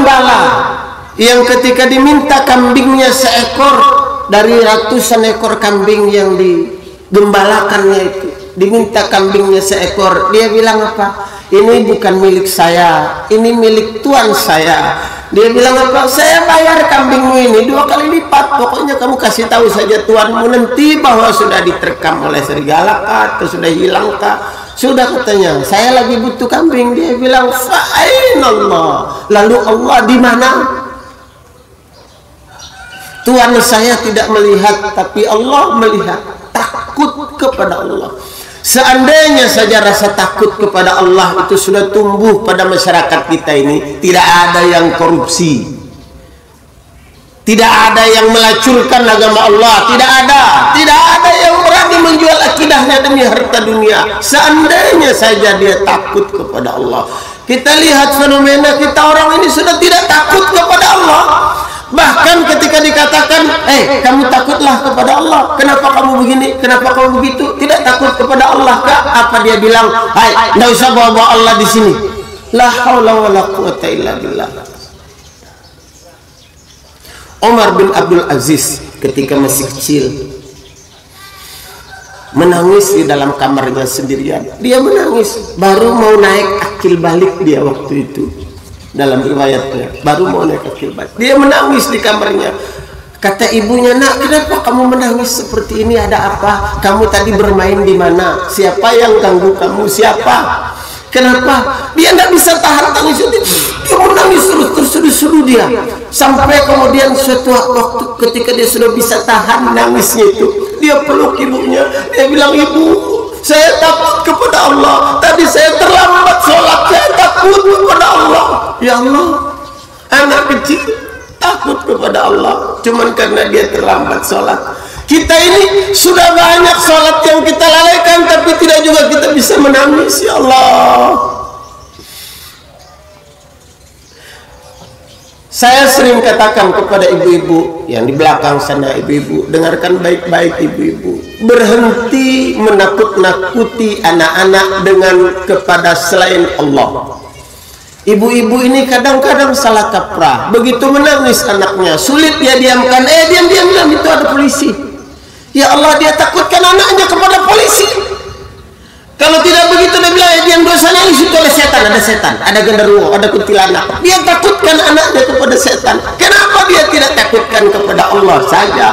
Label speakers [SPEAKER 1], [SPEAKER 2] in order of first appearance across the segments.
[SPEAKER 1] gembala yang ketika diminta kambingnya seekor dari ratusan ekor kambing yang digembalakannya itu, diminta kambingnya seekor, dia bilang apa? Ini bukan milik saya, ini milik tuan saya. Dia bilang apa? Saya bayar kambingmu ini 2 kali lipat. Pokoknya kamu kasih tahu saja tuanmu nanti bahwa sudah diterkam oleh serigala kah, atau sudah hilang kah? Sudah, katanya, saya lagi butuh kambing. Dia bilang, fa'ainallah. Lalu Allah di mana? Tuan saya tidak melihat, tapi Allah melihat. Takut kepada Allah. Seandainya saja rasa takut kepada Allah itu sudah tumbuh pada masyarakat kita ini, tidak ada yang korupsi, tidak ada yang melacurkan agama Allah, tidak ada yang berani menjual akidahnya demi harta dunia. Seandainya saja dia takut kepada Allah. Kita lihat fenomena kita, orang ini sudah tidak takut kepada Allah. Bahkan ketika dikatakan, kamu takutlah kepada Allah, kenapa kamu begini, kenapa kamu begitu, tidak takut kepada Allah kah? Apa dia bilang? Tidak usah bawa Allah di sini. La haula wala quwata illa billah. Umar bin Abdul Aziz ketika masih kecil menangis di dalam kamarnya sendirian. Dia menangis, baru mau naik akil balik dia waktu itu. Dalam riwayatnya baru mau naik akil balik, dia menangis di kamarnya. Kata ibunya, nak, kenapa kamu menangis seperti ini? Ada apa? Kamu tadi bermain di mana? Siapa yang ganggu kamu? Siapa? Kenapa? Dia tidak bisa tahan tangis itu. Dia menangis terus seru dia. Sampai kemudian suatu waktu ketika dia sudah bisa tahan nangisnya itu, dia peluk ibunya. Dia bilang, ibu, saya takut kepada Allah. Tadi saya terlambat sholat, saya takut kepada Allah. Ya Allah, anak kecil takut kepada Allah cuman karena dia terlambat sholat. Kita ini sudah banyak sholat yang kita lalaikan, tapi tidak juga kita bisa menangis. Ya Allah, saya sering katakan kepada ibu-ibu yang di belakang sana, ibu-ibu dengarkan baik-baik, ibu-ibu berhenti menakut-nakuti anak-anak dengan kepada selain Allah. Ibu-ibu ini kadang-kadang salah kaprah. Begitu menangis anaknya, sulit dia diamkan. Diam, itu ada polisi. Ya Allah, dia takutkan anaknya kepada polisi. Kalau tidak begitu, dia bilang, diam, dosa nangis itu oleh setan. Ada setan, ada genderuwo, ada kuntilanak. Dia takutkan anaknya kepada setan. Kenapa dia tidak takutkan kepada Allah saja?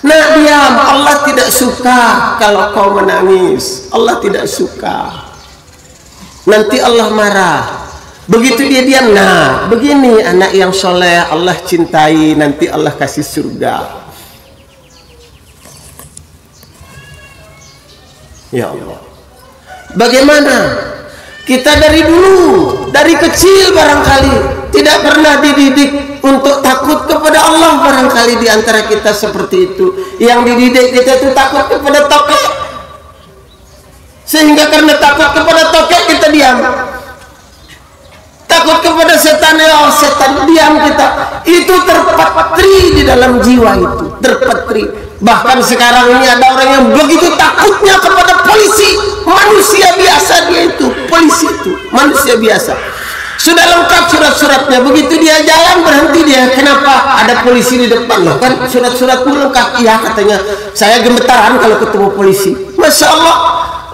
[SPEAKER 1] Nah, diam. Allah tidak suka kalau kau menangis. Allah tidak suka. Nanti Allah marah. Begitu dia diam, nah begini anak yang soleh, Allah cintai, nanti Allah kasih surga. Ya Allah, bagaimana kita dari dulu, dari kecil barangkali tidak pernah dididik untuk takut kepada Allah. Barangkali di antara kita seperti itu. Yang dididik kita itu takut kepada tokek, sehingga karena takut kepada tokek kita diam. Takut kepada setan, ya setan, diam kita. Itu terpatri di dalam jiwa itu, terpatri. Bahkan sekarang ini ada orang yang begitu takutnya kepada polisi. Manusia biasa dia itu, polisi itu manusia biasa. Sudah lengkap surat-suratnya, begitu dia jalan berhenti dia. Kenapa? Ada polisi di depan. Loh, kan surat-suratmu lengkap. Iya, katanya, saya gemetaran kalau ketemu polisi. Masya Allah,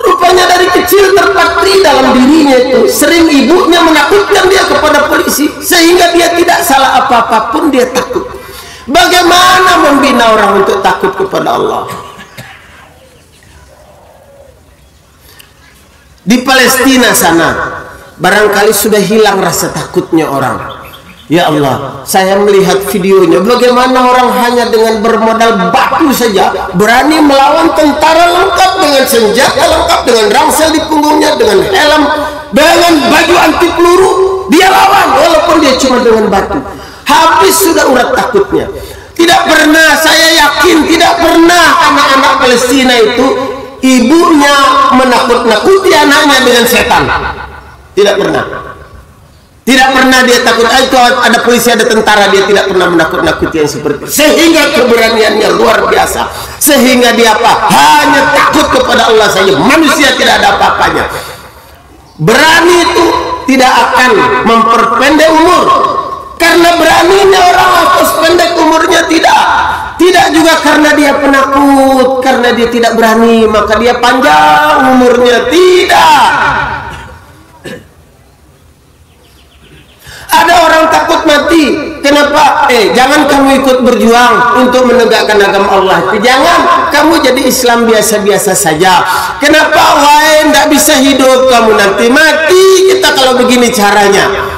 [SPEAKER 1] rupanya dari kecil terpatri dalam dirinya itu. Sering ibunya menakutkan dia kepada polisi, sehingga dia tidak salah apa-apa pun dia takut. Bagaimana membina orang untuk takut kepada Allah? Di Palestina sana barangkali sudah hilang rasa takutnya orang. Ya Allah, saya melihat videonya, bagaimana orang hanya dengan bermodal batu saja berani melawan tentara lengkap dengan senjata lengkap, dengan ransel di punggungnya, dengan helm, dengan baju anti peluru. Dia lawan walaupun dia cuma dengan batu. Habis sudah urat takutnya. Tidak pernah, saya yakin tidak pernah anak-anak Palestina itu ibunya menakut-nakuti anaknya dengan setan. Tidak pernah. Tidak pernah dia takut, itu ada polisi, ada tentara, dia tidak pernah menakut-nakuti yang seperti itu. Sehingga keberaniannya luar biasa. Sehingga dia apa? Hanya takut kepada Allah saja. Manusia tidak ada apa-apanya. Berani itu tidak akan memperpendek umur. Karena beraninya orang hapus pendek umurnya, tidak juga karena dia penakut, karena dia tidak berani maka dia panjang umurnya, tidak. Ada orang takut mati, kenapa? Jangan kamu ikut berjuang untuk menegakkan agama Allah, jangan kamu jadi Islam biasa-biasa saja. Kenapa? Wah, tidak bisa hidup, kamu nanti mati kita kalau begini caranya.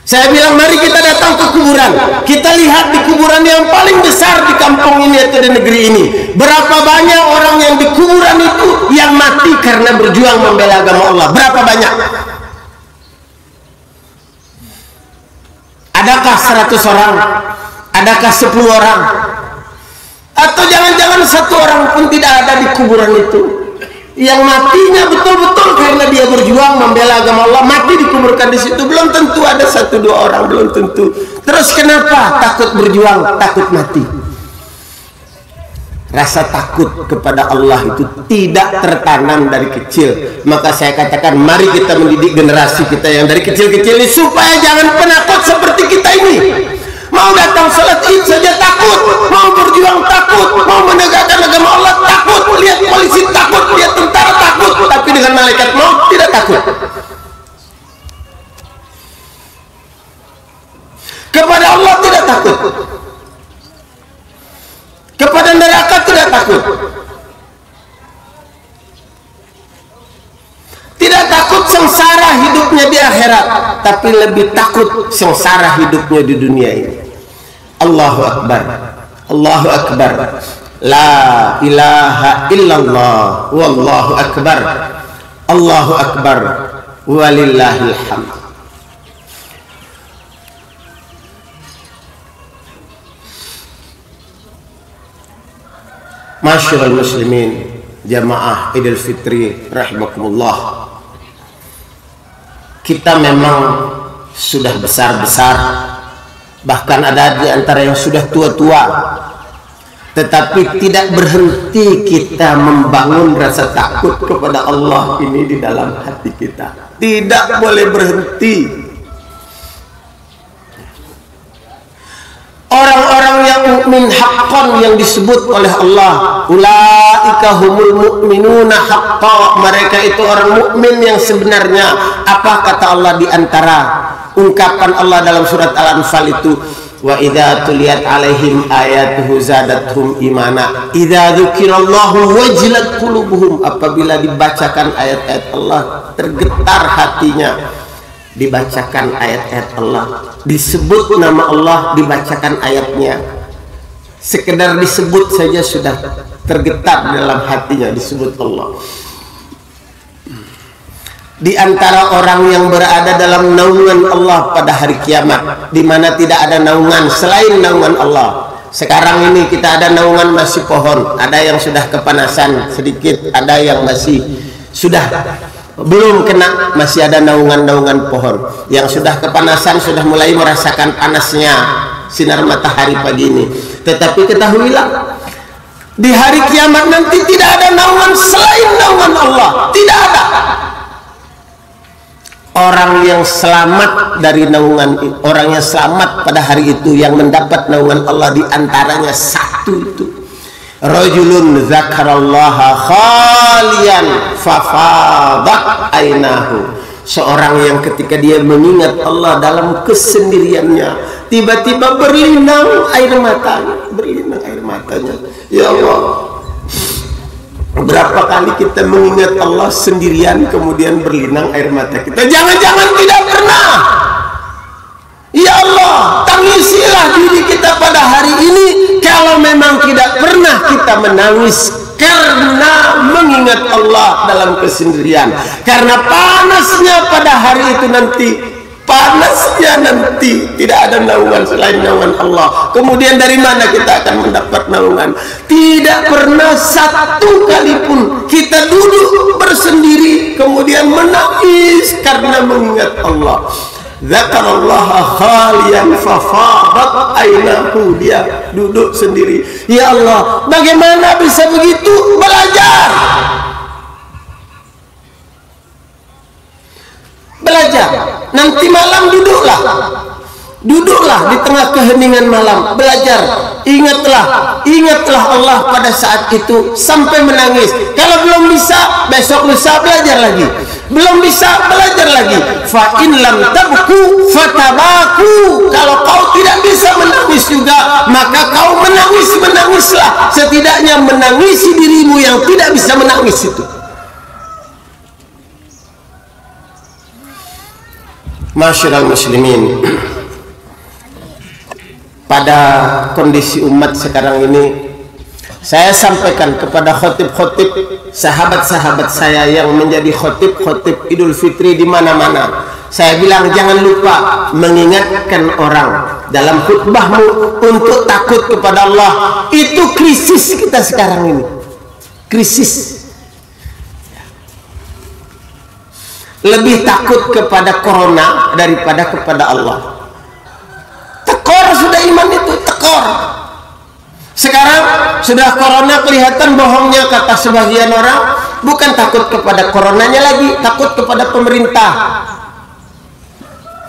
[SPEAKER 1] Saya bilang mari kita datang ke kuburan, kita lihat di kuburan yang paling besar di kampung ini atau di negeri ini, berapa banyak orang yang di kuburan itu yang mati karena berjuang membela agama Allah. Berapa banyak? Adakah 100 orang? Adakah 10 orang? Atau jangan-jangan 1 orang pun tidak ada di kuburan itu, yang matinya betul-betul karena dia berjuang membela agama Allah, mati dikuburkan di situ. Belum tentu ada 1-2 orang, belum tentu. Terus kenapa takut berjuang, takut mati? Rasa takut kepada Allah itu tidak tertanam dari kecil. Maka saya katakan mari kita mendidik generasi kita yang dari kecil-kecil ini supaya jangan penakut seperti kita ini. Mau datang salat Id saja takut, mau berjuang takut, mau menegakkan agama Allah takut, lihat polisi takut, lihat tentara takut, tapi dengan malaikat maut tidak takut. Kepada Allah tidak takut, kepada neraka tidak takut, tidak takut sengsara hidupnya di akhirat, tapi lebih takut sengsara hidupnya di dunia ini. Allahu Akbar, Allahu Akbar, la ilaha illallah, wallahu akbar, Allahu Akbar, walillahil hamd. Masyarul muslimin, jamaah Idul Fitri rahimakumullah. Kita memang sudah besar-besar, bahkan ada di antara yang sudah tua-tua, tetapi tidak berhenti kita membangun rasa takut kepada Allah ini di dalam hati kita. Tidak boleh berhenti. Orang-orang yang mukmin haqqan yang disebut oleh Allah, ulaika humul mu'minuna haqqan, mereka itu orang mukmin yang sebenarnya. Apa kata Allah di antara ungkapan Allah dalam surat Al-Anfal itu? Wa idza tuliyat alaihim ayatuhu zadatuhum imana, idza dzukirallahu wajilat qulubuhum, apabila dibacakan ayat-ayat Allah tergetar hatinya. Dibacakan ayat-ayat Allah, disebut nama Allah, dibacakan ayatnya, sekedar disebut saja sudah tergetar dalam hatinya, disebut Allah. Di antara orang yang berada dalam naungan Allah pada hari kiamat, di mana tidak ada naungan selain naungan Allah. Sekarang ini kita ada naungan masih pohon, ada yang sudah kepanasan sedikit, ada yang masih sudah belum kena, masih ada naungan-naungan pohon. Yang sudah kepanasan sudah mulai merasakan panasnya sinar matahari pagi ini. Tetapi ketahuilah, di hari kiamat nanti tidak ada naungan selain naungan Allah, tidak ada. Orang yang selamat dari naungan, orang yang selamat pada hari itu, yang mendapat naungan Allah, di antaranya satu itu, rajulun zakarallaha khalian fafadat ainahu, seorang yang ketika dia mengingat Allah dalam kesendiriannya, tiba-tiba berlinang air matanya, berlinang air matanya. Ya Allah, berapa kali kita mengingat Allah sendirian kemudian berlinang air mata kita? Jangan-jangan tidak pernah. Ya Allah, tangisilah diri kita pada hari ini kalau memang tidak pernah kita menangis karena mengingat Allah dalam kesendirian. Karena panasnya pada hari itu nanti, panasnya nanti tidak ada naungan selain naungan Allah. Kemudian dari mana kita akan mendapat naungan? Tidak pernah satu kali pun kita duduk bersendiri kemudian menangis karena mengingat Allah. Zakarallaha khalian fafadat ainahu, dia duduk sendiri. Ya Allah, bagaimana bisa begitu? Belajar Nanti malam duduklah di tengah keheningan malam, belajar. Ingatlah Allah pada saat itu sampai menangis. Kalau belum bisa, besok lusa belajar lagi. Belum bisa, belajar lagi. Fa in lam tabku fatabaku. Kalau kau tidak bisa menangis juga, maka kau menangislah. Setidaknya menangisi dirimu yang tidak bisa menangis itu. Masyarul muslimin, pada kondisi umat sekarang ini, saya sampaikan kepada khotib-khotib, sahabat-sahabat saya yang menjadi khotib Idul Fitri di mana-mana. Saya bilang jangan lupa mengingatkan orang dalam khutbahmu untuk takut kepada Allah. Itu krisis kita sekarang ini. Krisis. Lebih takut kepada corona daripada kepada Allah. Tekor sudah iman itu, tekor. Sekarang sudah corona kelihatan bohongnya kata sebagian orang. Bukan takut kepada coronanya lagi, takut kepada pemerintah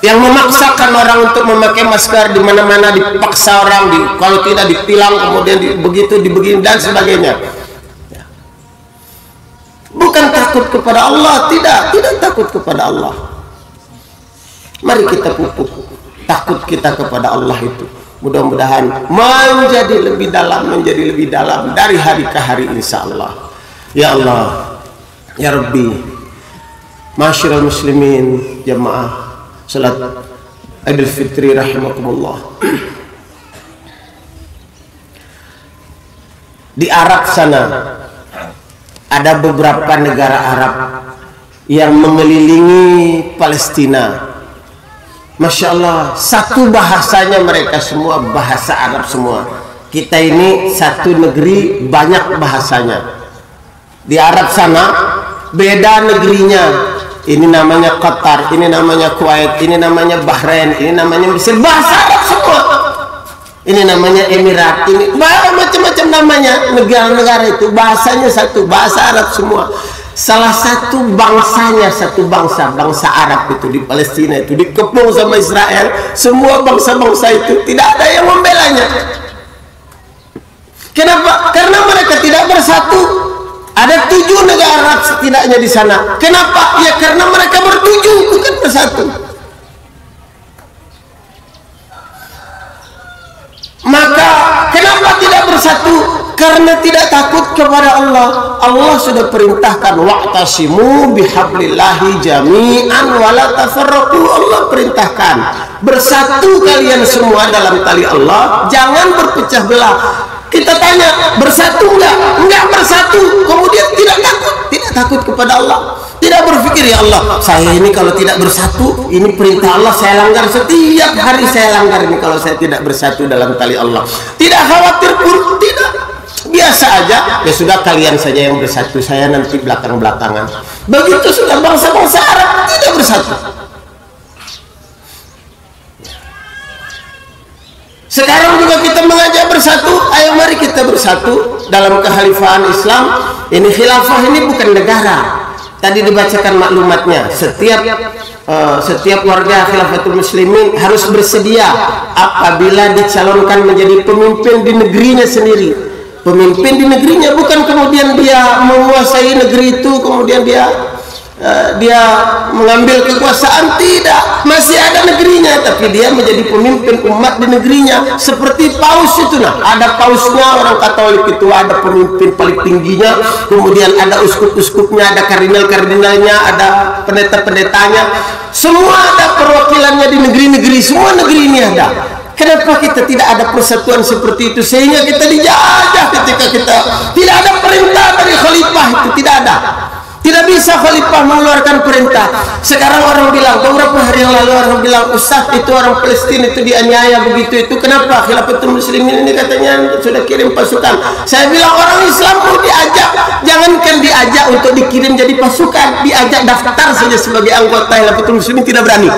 [SPEAKER 1] yang memaksakan orang untuk memakai masker di mana-mana, dipaksa orang, kalau tidak ditilang, kemudian begitu dibegini dan sebagainya. Bukan takut kepada Allah, tidak takut kepada Allah. Mari kita pupuk takut kita kepada Allah itu. Mudah-mudahan menjadi lebih dalam dari hari ke hari, insya Allah. Ya Allah, ya Rabbi, masyarul muslimin, jamaah salat Idul Fitri rahimakumullah. Di Arab sana ada beberapa negara Arab yang mengelilingi Palestina. Masya Allah, satu bahasanya mereka semua bahasa Arab semua. Kita ini satu negeri banyak bahasanya. Di Arab sana beda negerinya. Ini namanya Qatar, ini namanya Kuwait, ini namanya Bahrain, ini namanya Mesir. Bahasa Arab semua. Ini namanya Emirat, ini macam-macam namanya. Negara-negara itu bahasanya satu, bahasa Arab semua. Salah satu bangsanya, satu bangsa Arab itu di Palestina itu dikepung sama Israel. Semua bangsa-bangsa itu tidak ada yang membelanya. Kenapa? Karena mereka tidak bersatu. Ada 7 negara Arab setidaknya di sana. Kenapa? Ya karena mereka bertujuh, bukan bersatu. Maka kenapa tidak bersatu? Karena tidak takut kepada Allah. Allah sudah perintahkan wa'tasimu bihablillahi jami'an wala tafarraqu. Allah perintahkan bersatu kalian semua dalam tali Allah, jangan berpecah belah. Kita tanya, bersatu enggak bersatu, kemudian tidak takut kepada Allah, tidak berpikir, ya Allah, saya ini kalau tidak bersatu, ini perintah Allah saya langgar, setiap hari saya langgar ini kalau saya tidak bersatu dalam tali Allah. Tidak khawatir pun, tidak, biasa aja. Ya sudah, kalian saja yang bersatu, saya nanti belakang-belakangan. Begitu sudah bangsa-bangsa Arab tidak bersatu. Sekarang juga kita mengajak bersatu. Ayo mari kita bersatu dalam kekhalifahan Islam. Ini khilafah ini bukan negara. Tadi dibacakan maklumatnya. Setiap warga Khilafatul Muslimin harus bersedia apabila dicalonkan menjadi pemimpin di negerinya sendiri. Pemimpin di negerinya, bukan kemudian dia menguasai negeri itu, kemudian dia mengambil kekuasaan. Tidak, masih ada negerinya, tapi dia menjadi pemimpin umat di negerinya. Seperti paus itu, nah, ada pausnya, orang Katolik itu ada pemimpin paling tingginya, kemudian ada uskup-uskupnya, ada kardinal-kardinalnya, ada pendeta-pendetanya, semua ada perwakilannya di negeri-negeri. Semua negeri ini ada. Kenapa kita tidak ada persatuan seperti itu, sehingga kita dijajah ketika kita tidak ada perintah dari khalifah itu? Tidak ada. Tidak bisa khalifah mengeluarkan perintah. Sekarang orang bilang, beberapa hari yang lalu orang bilang, Ustaz, itu orang Palestina itu dianiaya begitu, itu kenapa? Khilafatul Muslimin ini katanya sudah kirim pasukan. Saya bilang, orang Islam mau diajak, jangankan diajak untuk dikirim jadi pasukan, diajak daftar saja sebagai anggota Khilafatul Muslimin tidak berani.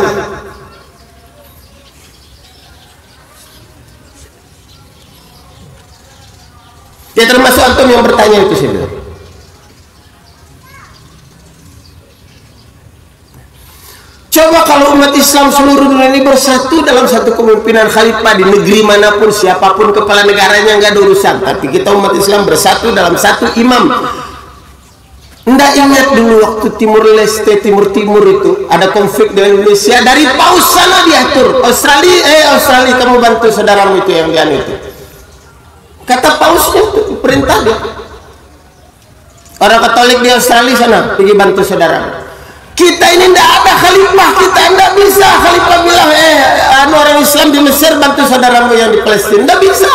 [SPEAKER 1] Ya termasuk antum yang bertanya itu sih. Coba Coba kalau umat Islam seluruh dunia ini bersatu dalam satu kepemimpinan khalifah di negeri manapun, siapapun kepala negaranya nggak ada urusan. Tapi kita umat Islam bersatu dalam satu imam. Nggak ingat dulu waktu Timur Leste, Timur itu ada konflik dengan Indonesia, dari paus sana diatur, Australia kamu bantu saudaramu itu yang dian itu. Kata pausnya itu perintah dia. Orang Katolik di Australia sana pergi bantu saudara. Kita ini tidak ada khalifah, kita tidak bisa khalifah bilang orang Islam di Mesir bantu saudaramu yang di Palestina, tidak bisa.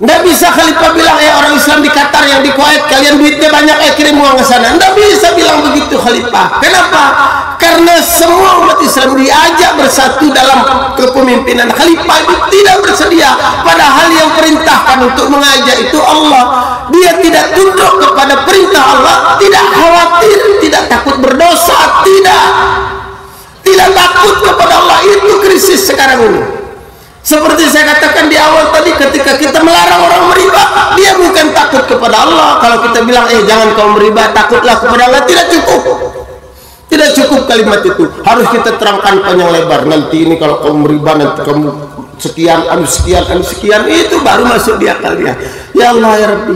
[SPEAKER 1] Tidak bisa khalifah bilang orang Islam di Qatar, yang di Kuwait, kalian duitnya banyak kirim uang ke sana. Tidak bisa bilang begitu khalifah. Kenapa? Karena semua umat Islam diajak bersatu dalam kepemimpinan khalifah itu tidak bersedia. Padahal yang perintahkan untuk mengajak itu Allah. Dia tidak tunduk kepada perintah Allah, tidak khawatir, tidak takut berdosa, tidak takut kepada Allah. Itu krisis sekarang ini. Seperti saya katakan di awal tadi, ketika kita melarang orang meriba, dia bukan takut kepada Allah. Kalau kita bilang jangan kau meriba, takutlah kepada Allah, tidak cukup. Tidak cukup kalimat itu. Harus kita terangkan panjang lebar. Nanti ini kalau kamu meriba, nanti kamu sekian, sekian, itu baru masuk di akal dia. Ya Allah ya Rabbi.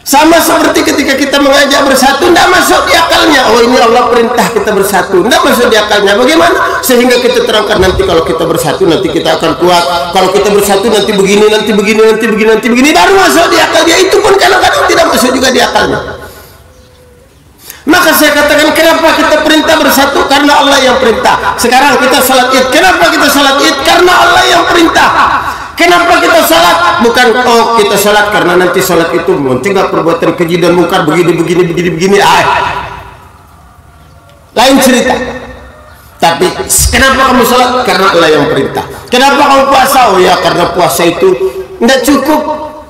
[SPEAKER 1] Sama seperti ketika kita mengajak bersatu, tidak masuk di akalnya. Oh, ini Allah perintah kita bersatu, tidak masuk di akalnya. Bagaimana? Sehingga kita terangkan, nanti kalau kita bersatu nanti kita akan kuat. Kalau kita bersatu nanti begini, nanti begini, baru masuk di akal dia. Itu pun kadang-kadang tidak masuk juga di akalnya. Maka saya katakan, kenapa kita perintah bersatu? Karena Allah yang perintah. Sekarang kita salat Id. Kenapa kita salat Id? Karena Allah yang perintah. Kenapa kita salat? Bukan kita salat karena nanti salat itu mencegah perbuatan keji dan mungkar, begini. Lain cerita. Tapi kenapa kamu salat? Karena Allah yang perintah. Kenapa kamu puasa? Oh ya, karena puasa itu tidak cukup.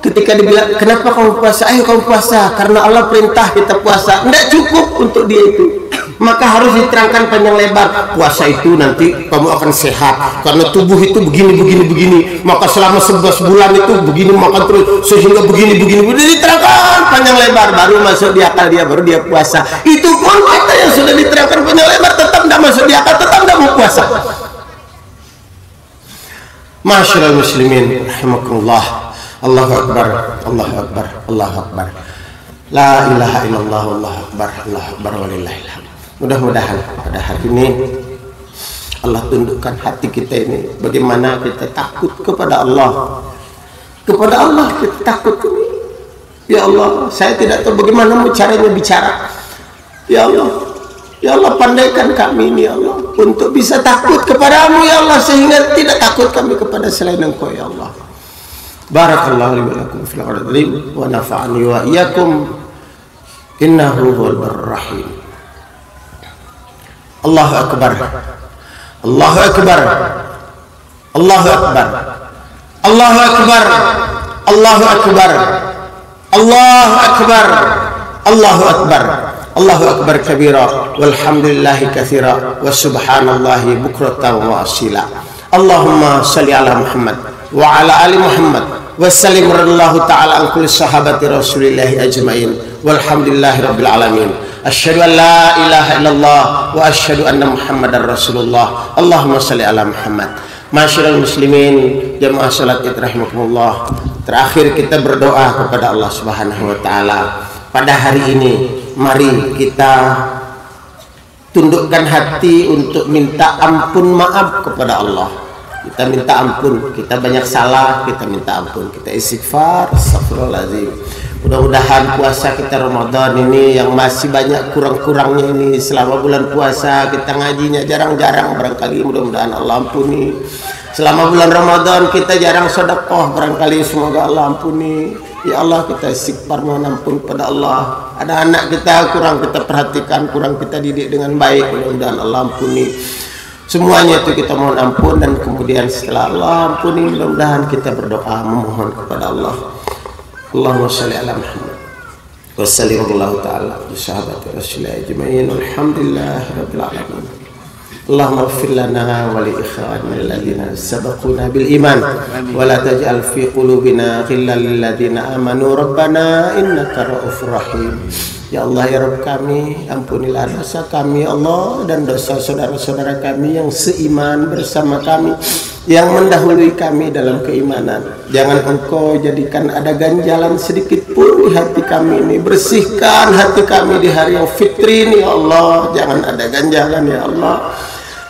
[SPEAKER 1] Ketika dibilang, kenapa kamu puasa? Ayo kamu puasa, karena Allah perintah kita puasa. Tidak cukup untuk dia itu. Maka harus diterangkan panjang lebar. Puasa itu nanti kamu akan sehat, karena tubuh itu begini. Maka selama 11 bulan itu begini makan terus, sehingga begini. Diterangkan panjang lebar, baru masuk di akal dia, baru dia puasa. Itu pun kita yang sudah diterangkan panjang lebar tetap tidak masuk di akal, tetap tidak mau puasa. Masyaallah muslimin rahimakumullah. Allahu Akbar, Allahu Akbar, Allahu Akbar. La ilaha illallah, Allahu Akbar, Allahu Akbar, walillahil hamd. Mudah-mudahan pada hari ini Allah tundukkan hati kita ini, bagaimana kita takut kepada Allah. Kepada Allah kita takut ini. Ya Allah, saya tidak tahu bagaimana caranya bicara. Ya Allah, pandaikan kami ini ya Allah, untuk bisa takut kepadamu ya Allah, sehingga tidak takut kami kepada selain Engkau ya Allah. Barakallahu li wa lakum fil ardi wa nafa'ani wa iyyakum innahu huwal barur rahim. Allahu akbar. Allahu akbar. Allahu akbar. Allahu akbar. Allahu akbar. Allahu akbar. Allahu akbar. Allahu akbar kabira walhamdulillahi katsira wa subhanallahi bukratan wa asila. Allahumma shalli ala Muhammad wa ala ali Muhammad wa sallim radallahu ta'ala an kulli sahabati rasulillahi ajmain walhamdulillahi rabbil alamin. Asyhadu an la ilaha illallah wa asyhadu anna Muhammadar Rasulullah. Allahumma shalli ala Muhammad. Masyaallah muslimin jamaah salat Id rahimakumullah. Terakhir kita berdoa kepada Allah Subhanahu wa taala. Pada hari ini mari kita tundukkan hati untuk minta ampun maaf kepada Allah. Kita minta ampun, kita banyak salah, kita minta ampun, kita istighfar, astagfirullahaladzim. Mudah-mudahan puasa kita Ramadan ini yang masih banyak kurang-kurangnya ini, selama bulan puasa kita ngajinya jarang-jarang, barangkali mudah-mudahan Allah ampuni. Selama bulan Ramadan kita jarang sedekah, barangkali semoga Allah ampuni. Ya Allah, kita istighfar mohon ampun pada Allah. Ada anak kita kurang kita perhatikan, kurang kita didik dengan baik, mudah-mudahan Allah ampuni. Semuanya itu kita mohon ampun, dan kemudian setelah Allah ampuni mudah-mudahan kita berdoa memohon kepada Allah. Allahumma shalli ala Muhammad wa sallallahu ta'ala bi sahabati Rasulillah ajma'in walhamdulillahi rabbil alamin. Allahumma ighfir lana wa li ikhwanina alladhina sabaquna bil iman wa la taj'al fi qulubina ghillan lil ladzina amanu rabbana innaka ra'ufur rahim. Ya Allah ya Rabb kami, ampunilah dosa kami ya Allah, dan dosa saudara-saudara kami yang seiman bersama kami, yang mendahului kami dalam keimanan. Jangan Engkau jadikan ada ganjalan sedikit pun di hati kami ini. Bersihkan hati kami di hari yang fitri ini ya Allah. Jangan ada ganjalan ya Allah.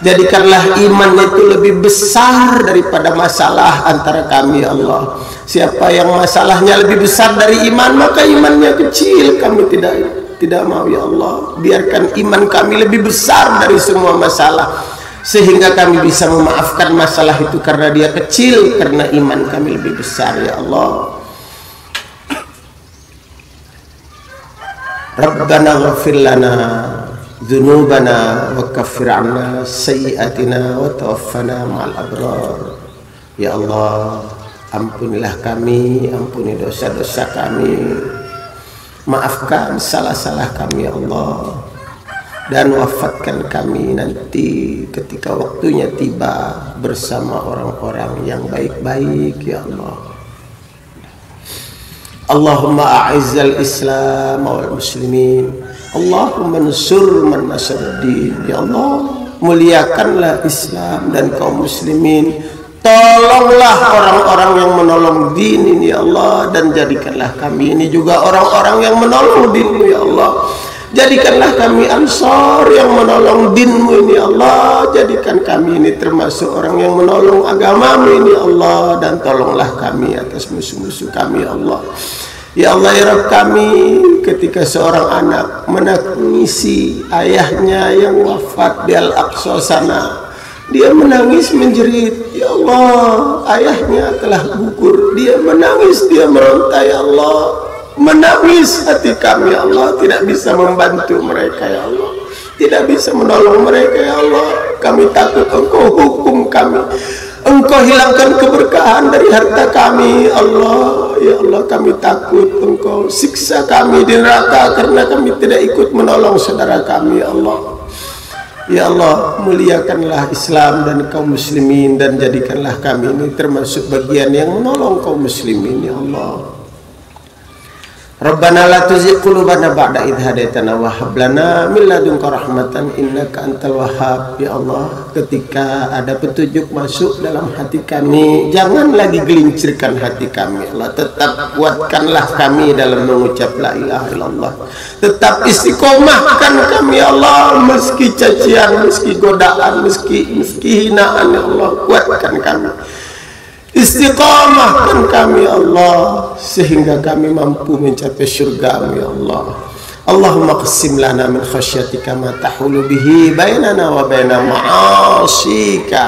[SPEAKER 1] Jadikanlah iman itu lebih besar daripada masalah antara kami ya Allah. Siapa yang masalahnya lebih besar dari iman, maka imannya kecil. Kami tidak mau ya Allah. Biarkan iman kami lebih besar dari semua masalah, sehingga kami bisa memaafkan masalah itu karena dia kecil, karena iman kami lebih besar ya Allah. Rabbana ghafir lana dzunubana wa kaffir 'anna sayyi'atina wa tawaffana ma'al abrar. Ya Allah, ampunilah kami, ampuni dosa-dosa kami, maafkan salah-salah kami ya Allah, dan wafatkan kami nanti ketika waktunya tiba bersama orang-orang yang baik-baik ya Allah. Allahumma a'izzal Islam wal muslimin, Allahumma ansur man nasruddin. Ya Allah, muliakanlah Islam dan kaum muslimin. Tolonglah orang-orang yang menolong din ini ya Allah, dan jadikanlah kami ini juga orang-orang yang menolong din-Mu ya Allah. Jadikanlah kami ansar yang menolong din-Mu ini ya Allah. Jadikan kami ini termasuk orang yang menolong agama-Mu ini ya Allah, dan tolonglah kami atas musuh-musuh kami ya Allah. Ya Allah ya Rabb kami, ketika seorang anak menangisi ayahnya yang wafat di Al-Aqsa sana, dia menangis menjerit, ya Allah, ayahnya telah gugur. Dia menangis, dia meronta ya Allah. Menangis hati kami ya Allah, tidak bisa membantu mereka ya Allah, tidak bisa menolong mereka ya Allah. Kami takut Engkau hukum kami, Engkau hilangkan keberkahan dari harta kami Allah. Ya Allah, kami takut Engkau siksa kami di neraka karena kami tidak ikut menolong saudara kami ya Allah. Ya Allah, muliakanlah Islam dan kaum muslimin, dan jadikanlah kami ini termasuk bagian yang menolong kaum muslimin ya Allah. Rabbana la tuzigh qulubana ba'da idh hadaitana wa hab lana min ladunka rahmatan innaka antal wahhab. Ya Allah, ketika ada petunjuk masuk dalam hati kami, jangan lagi gelincirkan hati kami. Allah, tetap kuatkanlah kami dalam mengucap la ilaha illallah. Tetap istiqomahkan kami ya Allah, meski cacian, meski godaan, meski hinaan ya Allah, kuatkan kami. Istiqamahkan kami Allah, sehingga kami mampu mencapai surga-Mu ya Allah. Allahumma qassim lana min khasyatika ma tahulu bihi bainana wa baina ma'asika.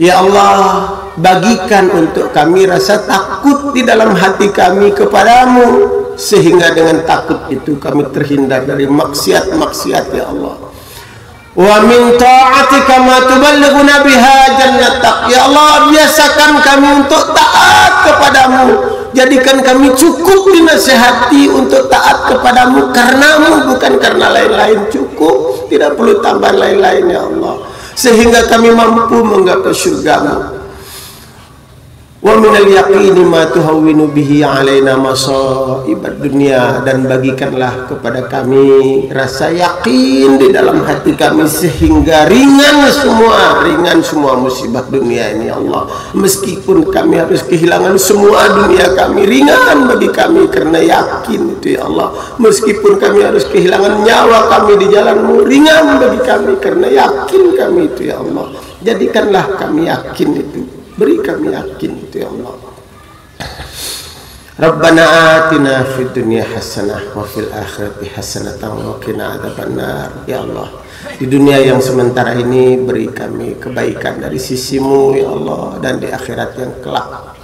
[SPEAKER 1] Ya Allah, bagikan untuk kami rasa takut di dalam hati kami kepadamu, sehingga dengan takut itu kami terhindar dari maksiat-maksiat ya Allah. Wa min ta'atika ma tuballighuna biha jannatak. Ya Allah, biasakan kami untuk taat kepadamu. Jadikan kami cukup dinasihati untuk taat kepadamu karenamu, bukan karena lain-lain. Cukup, tidak perlu tambahan lain-lain ya Allah, sehingga kami mampu menggapai surga-Mu. Wa minal yaqini ma tuhawwinu bihi alaina masaibad dunya, dan bagikanlah kepada kami rasa yakin di dalam hati kami, sehingga ringan semua musibah dunia ini ya Allah. Meskipun kami harus kehilangan semua dunia kami, ringan bagi kami karena yakin itu ya Allah. Meskipun kami harus kehilangan nyawa kami di jalan-Mu, ringan bagi kami karena yakin kami itu ya Allah. Jadikanlah kami yakin itu, beri kami yakin itu ya Allah. Rabbana atina fid dunya hasanah wa fil akhirati hasanatan wa qina adzabannar. Ya Allah, di dunia yang sementara ini beri kami kebaikan dari sisi-Mu ya Allah, dan di akhirat yang kelak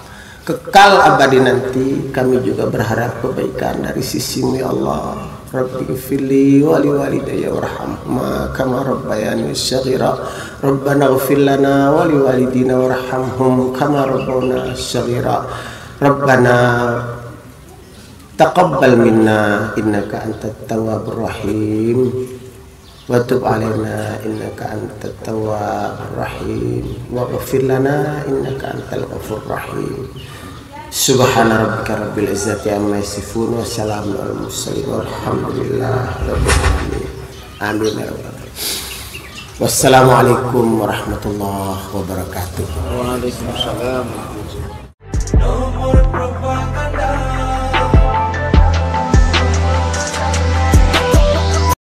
[SPEAKER 1] kekal abadi nanti kami juga berharap kebaikan dari sisi-Mu ya Allah. Rabbi ghfirli wa li walidayya warhamhuma kama rabbayani shaghira. Rabbana ighfir lana wa li walidina warhamhum kama rabbawna shaghira. Rabbana taqabbal minna innaka antat tawwabur rahim wa tub alaina innaka antat tawwabur rahim wa ighfir lana innaka antal ghafurur rahim. Subhana rabbika rabbil izzati amma yasifun wa salamun alal mursalin walhamdulillahi rabbil alamin. Amin ya rabbal alamin. Wassalamualaikum warahmatullahi wabarakatuh.
[SPEAKER 2] Waalaikumsalam.